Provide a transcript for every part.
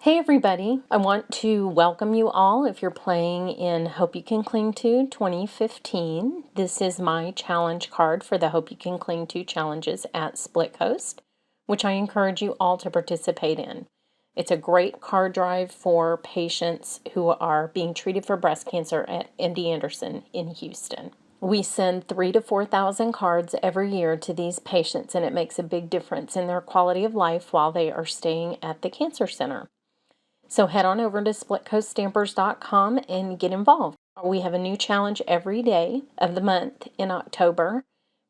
Hey everybody, I want to welcome you all if you're playing in Hope You Can Cling To 2015. This is my challenge card for the Hope You Can Cling To challenges at Split Coast, which I encourage you all to participate in. It's a great card drive for patients who are being treated for breast cancer at MD Anderson in Houston. We send 3,000 to 4,000 cards every year to these patients, and it makes a big difference in their quality of life while they are staying at the cancer center. So head on over to splitcoaststampers.com and get involved. We have a new challenge every day of the month in October,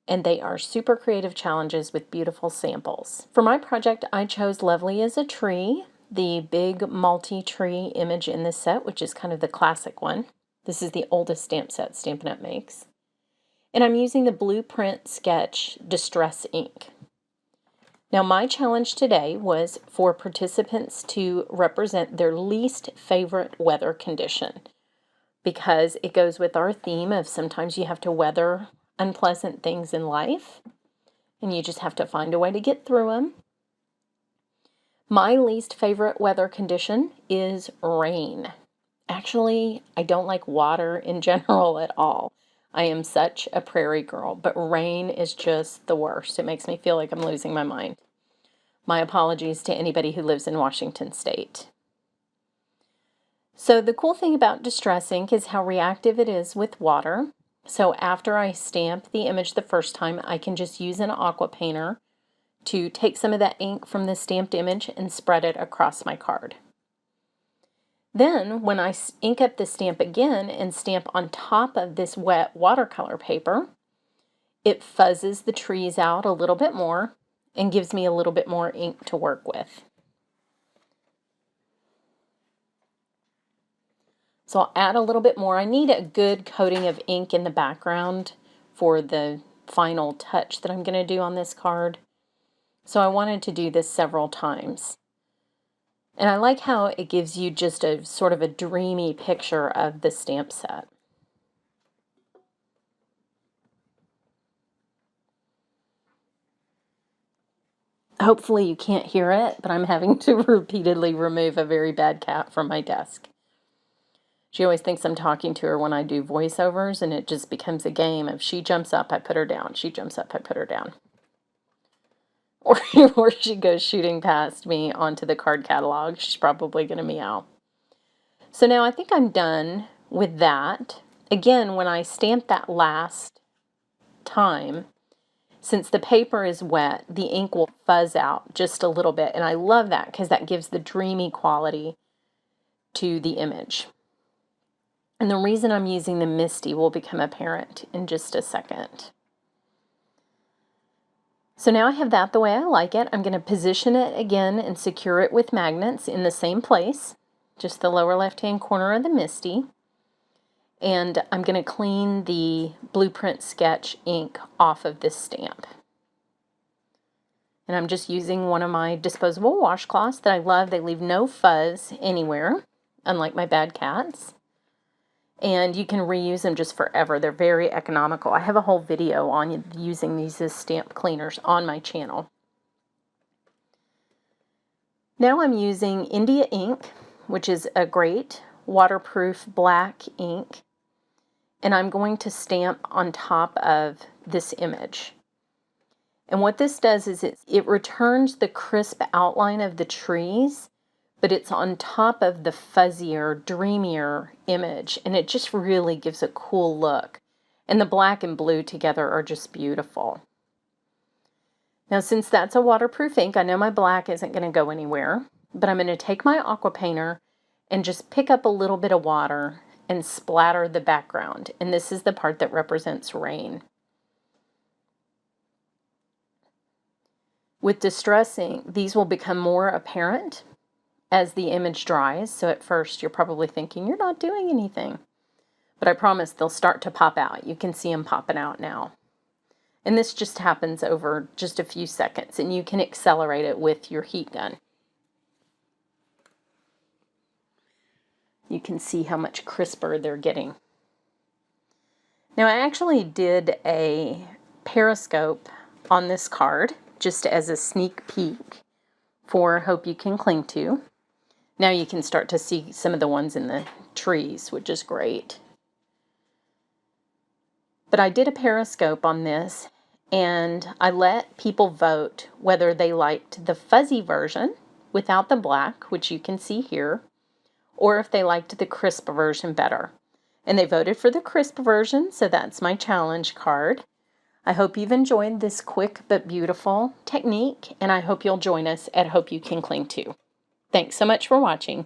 and they are super creative challenges with beautiful samples. For my project, I chose Lovely as a Tree, the big multi-tree image in this set, which is kind of the classic one. This is the oldest stamp set Stampin' Up! Makes. And I'm using the Blueprint Sketch Distress ink. Now, my challenge today was for participants to represent their least favorite weather condition, because it goes with our theme of sometimes you have to weather unpleasant things in life, and you just have to find a way to get through them. My least favorite weather condition is rain. Actually, I don't like water in general at all. I am such a prairie girl, but rain is just the worst. It makes me feel like I'm losing my mind. My apologies to anybody who lives in Washington State. So the cool thing about Distress ink is how reactive it is with water. So after I stamp the image the first time, I can just use an aqua painter to take some of that ink from the stamped image and spread it across my card. Then, when I ink up the stamp again and stamp on top of this wet watercolor paper, it fuzzes the trees out a little bit more and gives me a little bit more ink to work with. So I'll add a little bit more. I need a good coating of ink in the background for the final touch that I'm going to do on this card. So I wanted to do this several times. And I like how it gives you just a sort of a dreamy picture of the stamp set. Hopefully you can't hear it, but I'm having to repeatedly remove a very bad cat from my desk. She always thinks I'm talking to her when I do voiceovers, and it just becomes a game of she jumps up, I put her down. She jumps up, I put her down. Or she goes shooting past me onto the card catalog. She's probably going to meow. So now I think I'm done with that. Again, when I stamp that last time, since the paper is wet, the ink will fuzz out just a little bit. And I love that because that gives the dreamy quality to the image. And the reason I'm using the MISTI will become apparent in just a second. So now I have that the way I like it. I'm going to position it again and secure it with magnets in the same place, just the lower left-hand corner of the MISTI. And I'm going to clean the Blueprint Sketch ink off of this stamp. And I'm just using one of my disposable washcloths that I love. They leave no fuzz anywhere, unlike my bad cats. And you can reuse them just forever. They're very economical. I have a whole video on using these as stamp cleaners on my channel. Now I'm using India ink, which is a great waterproof black ink. And I'm going to stamp on top of this image. And what this does is it returns the crisp outline of the trees, but it's on top of the fuzzier, dreamier image, and it just really gives a cool look. And the black and blue together are just beautiful. Now, since that's a waterproof ink, I know my black isn't going to go anywhere, but I'm going to take my aqua painter and just pick up a little bit of water and splatter the background. And this is the part that represents rain. With Distress ink, these will become more apparent as the image dries. So at first you're probably thinking you're not doing anything, but I promise they'll start to pop out. You can see them popping out now. And this just happens over just a few seconds, and you can accelerate it with your heat gun. You can see how much crisper they're getting. Now I actually did a periscope on this card just as a sneak peek for Hope You Can Cling To. Now you can start to see some of the ones in the trees, which is great. But I did a Periscope on this, and I let people vote whether they liked the fuzzy version without the black, which you can see here, or if they liked the crisp version better. And they voted for the crisp version, so that's my challenge card. I hope you've enjoyed this quick but beautiful technique, and I hope you'll join us at Hope You Can Cling To. Thanks so much for watching.